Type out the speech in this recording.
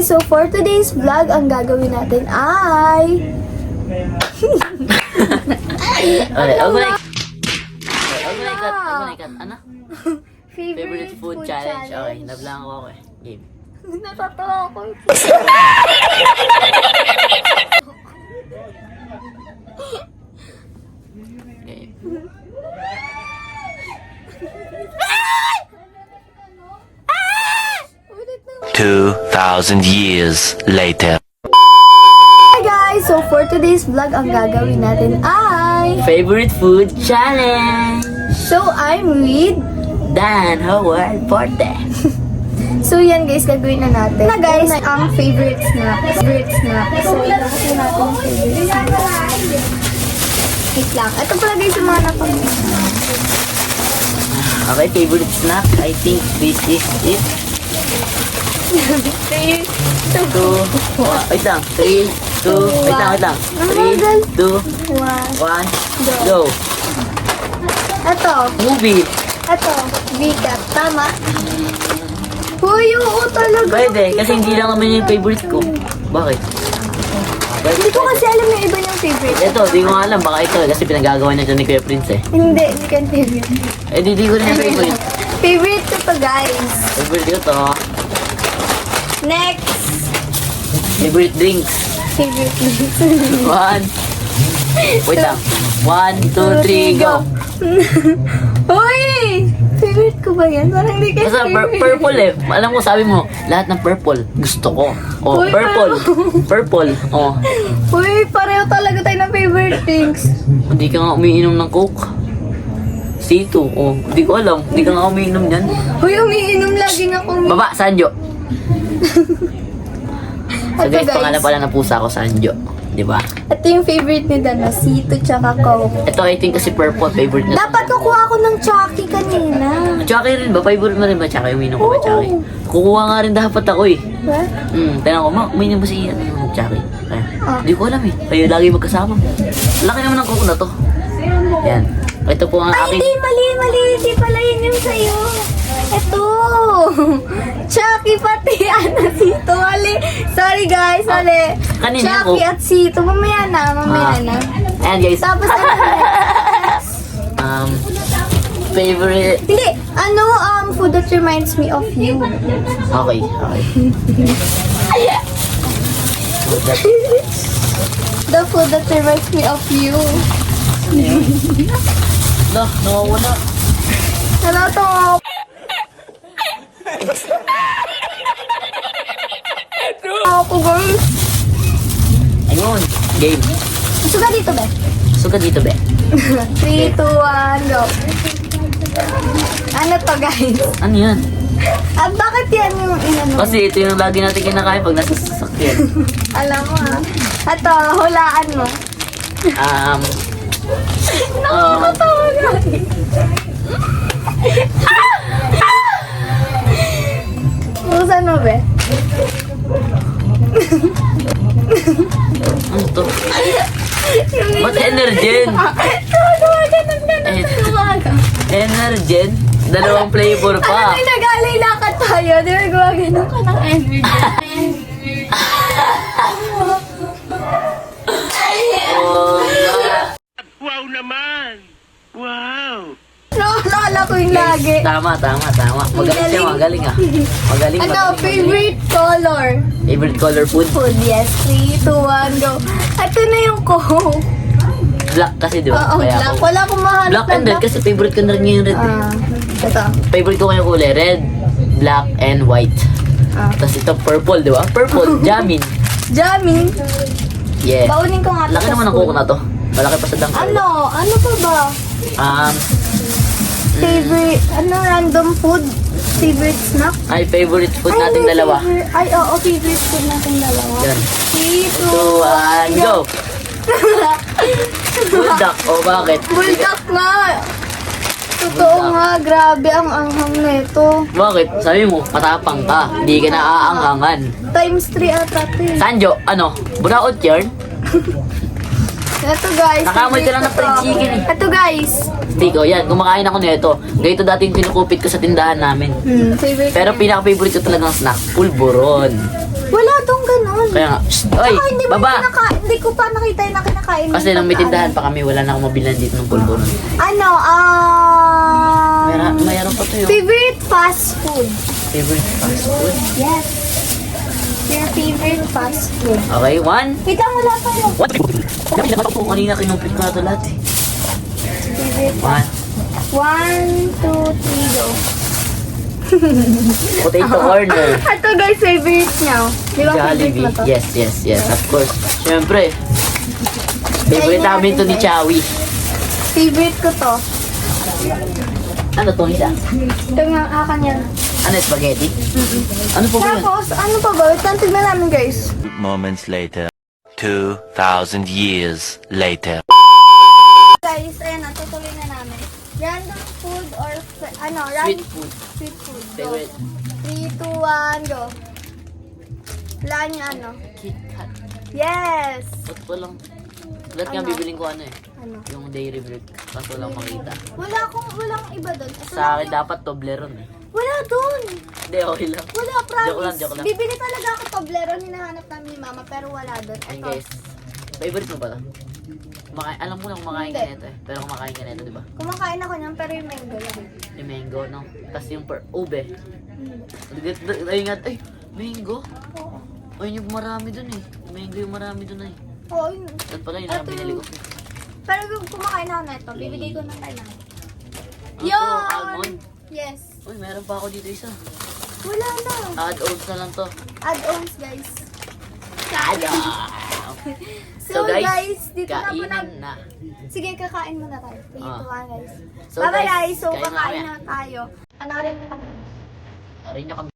guys! So for today's vlog, ang gagawin natin ay... Okay, cut. Ano? Favorite food challenge. Okay, nablang ako eh. Game. Natatawa ako. Game. Ulit na. 2,000 years later. Hi guys! So for today's vlog, ang gagawin natin ay... Favorite food challenge. So I'm with... Dan Howard Porte. So yan guys, gagawin na natin. Na guys, ang favorite snack. So ilagay natin yung favorite snack. Wait lang. Ito pala guys yung mga napag-snack. Okay, favorite snack. I think this is it. 3, 2, Wait lang. 3, 2, wait lang. 3, 2, 1. 1, go. Ito. Movie. Ito. Vika. Tama? Uy, oo talaga. Pwede, kasi hindi lang naman yung favorite ko. Bakit? Hindi ko kasi alam yung iba niyang favorite. Ito, di ko nga alam. Baka ito, kasi pinagagawa na dyan ni Kuya Prince eh. Hindi ka favorite. Eh, di ko rin yung favorite. Favorite ko to guys. Favorite ko to. Next. Favorite drinks. Favorite. 1. Wait lang. 1, 2, 3, go. Uy! Favorite ko ba yan? Parang hindi kayo Basta favorite. purple eh. Alam mo, sabi mo, lahat ng purple, gusto ko. Oh, Uy, purple. Purple. Oh. Uy, pareho talaga tayo ng favorite things. Hindi ka nga umiinom ng Coke. C2. Oh, hindi ko alam. Hindi ka nga umiinom yan. Uy, umiinom lagi nga kung... Baba, Sanjo. So Ito, guys, guys. pangalan pala ng pusa ko, Sanjo. Di ba? Ito yung favorite ni Dana, Sito tsaka Coke. Ito, I think kasi purple, favorite na. Dapat kukuha ako ng Chucky kanina. Chucky rin ba? Favorite mo rin ba, Chucky? Umiinom ko ba, Oo. Chucky? Kukuha nga rin dapat ako eh. What? Tignan ko, umiinom ba si Chucky? Ah. Hindi ko alam eh. Kayo lagi magkasama. Laki naman ng kuko na to. Yan. Ito po ang Ay, aking... hindi, mali. Hindi pala yun yung sa'yo. Ito. Chucky pati, Sito. Mali. Sorry guys, mali. kanina Chucky ko. at Sito. Mamaya na. Ayan guys. Tapos Favorite... hindi, food that reminds me of you. Okay. The food that reminds me of you. No, nawawala. Ano to? Ako guys. Ayun. Game. Suga dito ba? Suka dito, be. 3, 2, 1, go. Ano to guys? Ano yan? Bakit yan yung inano? Kasi ito yung lagi natin kinakain pag nasa sasakyan. Alam mo Ito, hulaan mo. Nakakatawa guys. Buksan mo ba? Ano to? Ba't Energen? Energen? Dalawang flavor Alam pa. mo, nag-alay lakad tayo. Di ba gumagano ka ng energy? Wow naman! Wow! Naalala ko yung lagi. Tama. Magaling siya, magaling ah. Magaling. Favorite color? Favorite color food? Food, yes. 3, 2, 1, go. Ito na yung Coke. Black kasi, di ba? Oo, black. Wala akong mahanap Black and red kasi favorite ko na rin ngayon red. Ito. Favorite ko ngayon kulay red, black, and white. Tapos ito purple, di ba? Purple, jamin. Jamming. Yeah. Baunin ko nga. Laki sa naman ang school. kuko na to. Malaki pa sa dangkal. Ano pa ba? Favorite, random food? Favorite snack? Ay, favorite food natin may dalawa. Favorite food natin dalawa. Yan. 3, 2, 2, 1, go! Bulldog. O bakit? Bulldog nga! Totoo nga, grabe ang anghang nito. Bakit? Sabi mo, matapang ka. Hindi ka naaanghangan. Times 3 ata ito eh. Sanjo, ano? Buraot yarn? Ito guys. Nakamoy ka lang ng fried chicken eh. Ito guys. Hindi ko, yan. Kumakain ako nito. Ganito dati yung kinukupit ko sa tindahan namin. Favorite. Pero pinaka-favorite ko talagang snack, pulburon. Wala tong ganun. Kaya nga, shh, oy, Saka hindi mo baba! hindi ko pa nakita yung kinakain. Kasi nang may tindahan pa kami, wala na akong mabilan dito ng pulbo. Ano, Mayroon pa to yung favorite fast food. favorite fast food. Yes. Your favorite fast food. Okay, one. Wait lang, wala pa yun. What? Kanina kinumpit ko na ito lahat eh. Favorite One. 1, 2, 3, go. Potato corner. Ito guys, favorite niya. Di ba favorite mo Jollibee. to? Yes, of course. Siyempre. Favorite namin to ni Chowi. Favorite ko to. Ano to isa? Ito nga akan yan. Ano, spaghetti? Ano po ba yun? Tapos, ano pa ba? Wait lang, tignan namin guys. Moments later. 2,000 years later. Guys, ayan na, tutuloy na namin. Random food or, Sweet food. Sweet food. Go. Favorite. 3, 2, 1, go. Wala niya ano. Kit Kat. Yes! Ba't ko lang? Ba't nga Ano? bibiling ko ano eh? Ano? Yung dairy milk. Kaso lang makita. Walang iba doon. Ito Sa lang akin yung- dapat Toblerone eh. Wala doon! Hindi, okay lang. Wala, promise. Joke lang. Bibili talaga ako Toblerone, hinahanap namin ni Mama, pero wala doon. Ayun Ito. guys. Favorite mo ba to? Alam mo lang kumakain ka Hindi. nito eh. Pero kumakain ka nito, di ba? Kumakain ako niyan, pero yung mango lang. Yung mango, no? Tapos yung ube. Hmm. Ayun nga, ay, mango. Oo. Ayun yung marami dun eh. Mango yung marami dun eh. Oo, yun. Doon pala yun Ito ang binili ko. Pero kung kumakain ako na ito, bibigay ko ng kailangan. Ako, Yun! almond. Yes. Uy, meron pa ako dito isa. Wala na. Add-ons na lang to. Add-ons, guys. So, So, guys, dito na po kainan na. Sige, kakain muna tayo. Dito Ah. guys. So, Bye-bye, guys, guys. So, kain na kakain kami. na tayo. Ano rin pa? Aray nyo kami.